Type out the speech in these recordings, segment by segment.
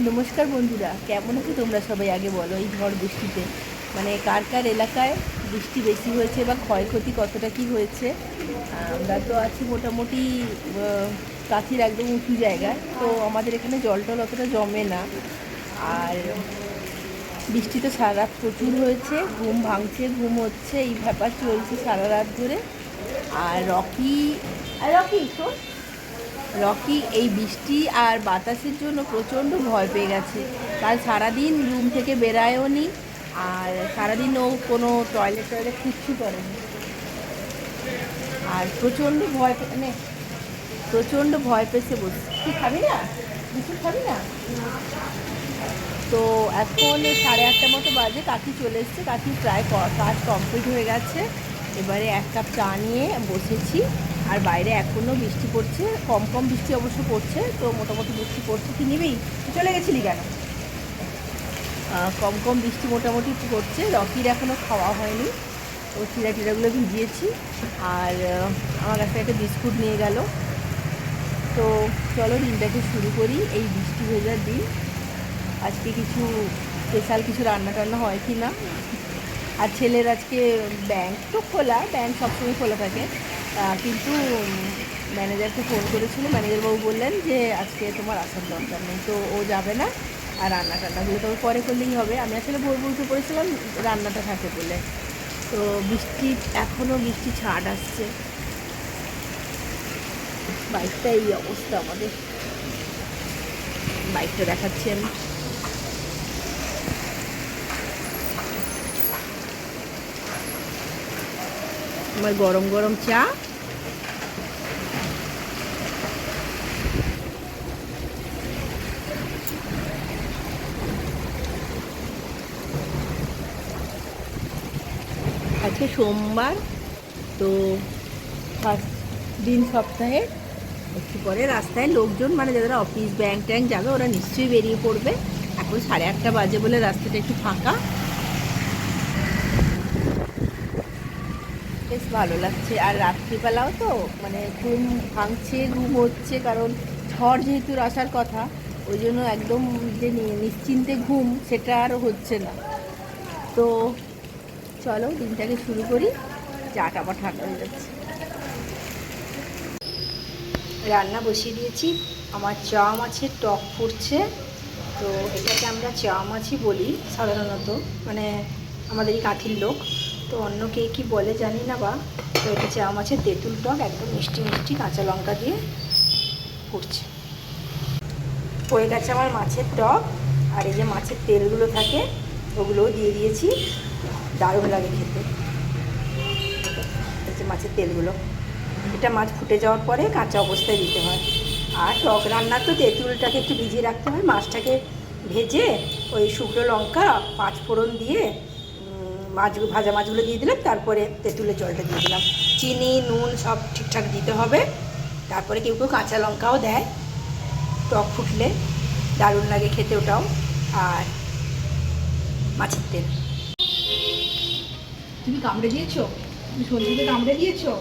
নমস্কার বন্ধুরা, কেমন আছো তোমরা সবাই? আগে বলো, এই ঝড় বৃষ্টিতে মানে কার কার এলাকায় বৃষ্টি বেশি হয়েছে বা ক্ষয়ক্ষতি কতটা কি হয়েছে। আমরা তো আছি মোটামুটি কাঁথির একদম উঁচু জায়গায়, তো আমাদের এখানে জল টল অতটা জমে না। আর বৃষ্টি তো সারা রাত প্রচুর হয়েছে, ঘুম ভাঙছে, ঘুম হচ্ছে, এই ব্যাপার চলছে সারা রাত ধরে। আর রকি শোন, রকি এই বৃষ্টি আর বাতাসের জন্য প্রচণ্ড ভয় পেয়ে গেছে। কাল সারাদিন রুম থেকে বেরায়ও নি, আর সারাদিন ও কোনো টয়লেট কিচ্ছু করেনি। আর প্রচণ্ড ভয় পেয়েছে বসে। তুই খাবি না? কিছু খাবি না? তো এখন 8:30 মতো বাজে, কাকি চলে এসছে, কাকি প্রায় কাজ কমপ্লিট হয়ে গেছে। এবারে 1 কাপ চা নিয়ে বসেছি। আর বাইরে এখনও বৃষ্টি পড়ছে, কম কম বৃষ্টি অবশ্য পড়ছে, তো মোটামুটি বৃষ্টি পড়ছে। কি নিবি? চলে গেছিলি কেন? কম কম বৃষ্টি মোটামুটি পড়ছে। রকির এখনও খাওয়া হয়নি, ও চিড়া টিড়াগুলো ভিজিয়েছি। আর আমার কাছে একটা বিস্কুট নিয়ে গেল। তো চলো দিনটাকে শুরু করি, এই বৃষ্টি ভেজার দিন। আজকে কিছু স্পেশাল কিছু রান্না টান্না হয় কি না। আর ছেলের আজকে ব্যাংক তো খোলা, ব্যাংক সবসময় খোলা থাকে, কিন্তু ম্যানেজারকে ফোন করেছিল, ম্যানেজারবাবু বললেন যে আজকে তোমার আসার দরকার নেই, তো ও যাবে না। আর রান্না টান্নাগুলো তো পরে করলেই হবে। আমি আসলে ভোর উঠে পড়েছিলাম রান্নাটা থাকে বলে। তো এখনও বৃষ্টি ছাট আসছে। বাইকটা এই অবস্থা আমাদের, বাইকটা দেখাচ্ছি আমি। আমার গরম গরম চা, আজকে সোমবার, তো ফার্স্ট দিন সপ্তাহে। একটু পরে রাস্তায় লোকজন, মানে যারা অফিস ব্যাংক ট্যাঙ্ক যাবে ওরা নিশ্চয়ই বেরিয়ে পড়বে। এখন 8:30 বাজে বলে রাস্তাটা একটু ফাঁকা, বেশ ভালো লাগছে। আর রাত্রিবেলাও তো মানে ঘুম ভাঙছে, ঘুম হচ্ছে, কারণ ঝড় যেহেতু আসার কথা, ওই জন্য একদম যে নিশ্চিন্তে ঘুম সেটা আর হচ্ছে না। তো চলো দিনটাকে শুরু করি। চাটা আবার ঠান্ডা হয়ে যাচ্ছে। রান্না বসিয়ে দিয়েছি, আমার চা মাছের টক ফুটছে। তো এটাকে আমরা চা মাছই বলি সাধারণত, মানে আমাদের এই কাঁথির লোক। তো অন্য কে কী বলে জানি না বা। তো এটা চা মাছের তেঁতুল টক, একদম মিষ্টি মিষ্টি কাঁচা লঙ্কা দিয়ে ফুটছে। হয়ে গেছে আমার মাছের টক। আর এই যে মাছের তেলগুলো থাকে ওগুলোও দিয়ে দিয়েছি, দারুণ লাগে খেতে। এই যে মাছের তেলগুলো, এটা মাছ ফুটে যাওয়ার পরে কাঁচা অবস্থায় দিতে হয়। আর টক রান্নার তো তেঁতুলটাকে একটু ভিজিয়ে রাখতে হয়। মাছটাকে ভেজে ওই শুকনো লঙ্কা 5 ফোড়ন দিয়ে ভাজা মাছগুলো দিয়ে দিলাম, তারপরে তেঁতুলের জলটা দিয়ে দিলাম। চিনি নুন সব ঠিকঠাক দিতে হবে। তারপরে কেউ কেউ কাঁচা লঙ্কাও দেয়। টক ফুটলে দারুণ লাগে খেতে ওটাও। আর মাছের তেল। তুমি কামড়ে দিয়েছো? তুমি সঞ্জীকে কামড়ে দিয়েছো?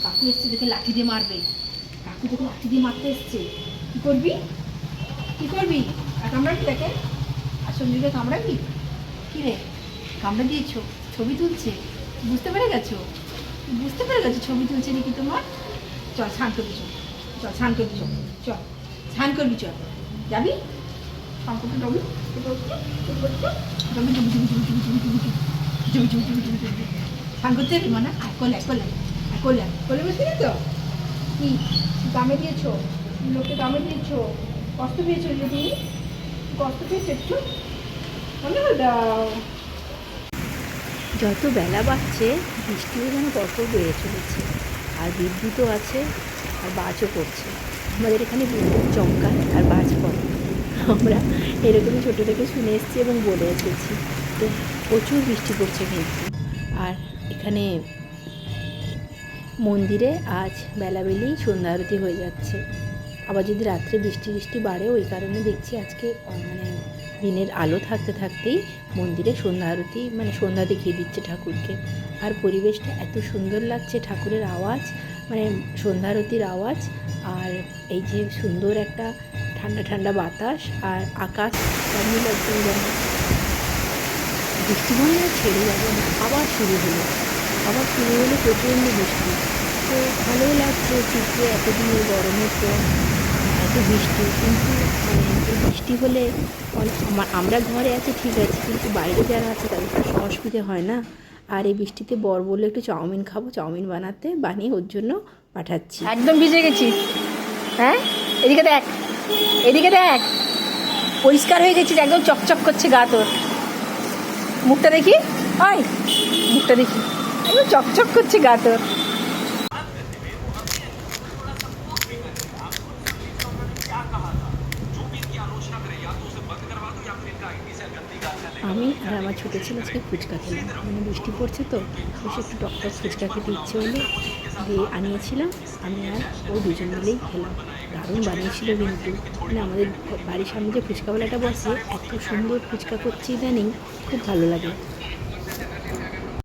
কাকু এসছে দেখে লাঠি দিয়ে মারবে। কাকু দেখে লাঠি দিয়ে মারতে এসছে। কী করবি? কী করবি? আর কামড়াবি দেখে? আর সঞ্জীকে কামড়াবি? কী রে, কামড়ে দিয়েছো? ছবি তুলছে? বুঝতে পেরে গেছো? বুঝতে পেরে গেছো ছবি তুলছে নাকি তোমার? চল স্নান করবি, চল চল স্নান করবি, চল চল স্নান করবি, চল যাবি স্নান করতে যাবি? স্নান করতে যাবি মানে? আর কোলে কোলে কোলে কোলে বসবি না তো? কি কামড়ে দিয়েছো? লোককে কামড়ে দিয়েছো? কষ্ট পেয়েছো? যে তুমি কষ্ট পেয়েছো একটু? মনে হল দাও। যত বেলা বাড়ছে বৃষ্টিও যেন তত বেড়ে চলেছে। আর বিদ্যুৎও আছে, আর বাজও পড়ছে। আমাদের এখানে বিদ্যুৎ চমকায় আর বাজ পড়ে, আমরা এরকমই ছোটো থেকে শুনে এসেছি এবং বলে এসেছি। তো প্রচুর বৃষ্টি পড়ছে কিন্তু। আর এখানে মন্দিরে আজ বেলাবেলি সন্ধ্যা আরতি হয়ে যাচ্ছে। আবার যদি রাত্রে বৃষ্টি বাড়ে, ওই কারণে দেখছি আজকে মানে দিনের আলো থাকতে থাকতেই মন্দিরে সন্ধ্যা আরতি, মানে সন্ধ্যা দেখিয়ে দিচ্ছে ঠাকুরকে। আর পরিবেশটা এত সুন্দর লাগছে, ঠাকুরের আওয়াজ, মানে সন্ধ্যা আরতির আওয়াজ। আর এই যে সুন্দর একটা ঠান্ডা ঠান্ডা বাতাস আর আকাশ সব মিলে একদম যেন বৃষ্টি মনে হয় ছেড়ে যাবে না, আবার শুরু হলো প্রচণ্ড বৃষ্টি। তো ভালোই লাগছে চিত্রে এতদিনের গরমের পর এত বৃষ্টি, কিন্তু মানে এই বৃষ্টি হলে আমরা ঘরে আছি ঠিক আছে, কিন্তু বাইরে যারা আছে তাদের তো অসুবিধে হয় না। আর এই বৃষ্টিতে বর বললে একটু চাউমিন খাবো, চাউমিন বানিয়ে ওর জন্য পাঠাচ্ছি। একদম ভিজে গেছি। হ্যাঁ, এদিকে দেখ, এদিকে দেখ, পরিষ্কার হয়ে গেছিস, একদম চকচক করছে গা তোর। মুখটা দেখি, ওই মুখটা দেখি, একদম চকচক করছে গা তোর। আমি আর আমার ছোটো ছেলে আজকে ফুচকা খেলাম, মানে বৃষ্টি পড়ছে তো বেশ একটু টকটক ফুচকা খেতে ইচ্ছে হলো, দিয়ে আনিয়েছিলাম। আমি আর ও দুজন মিলেই খেলাম। দারুণ বানিয়েছিল কিন্তু, মানে আমাদের বাড়ির সামনে যে ফুচকাওয়ালাটা বসে এত সুন্দর ফুচকা করছে ইদানিং, খুব ভালো লাগে।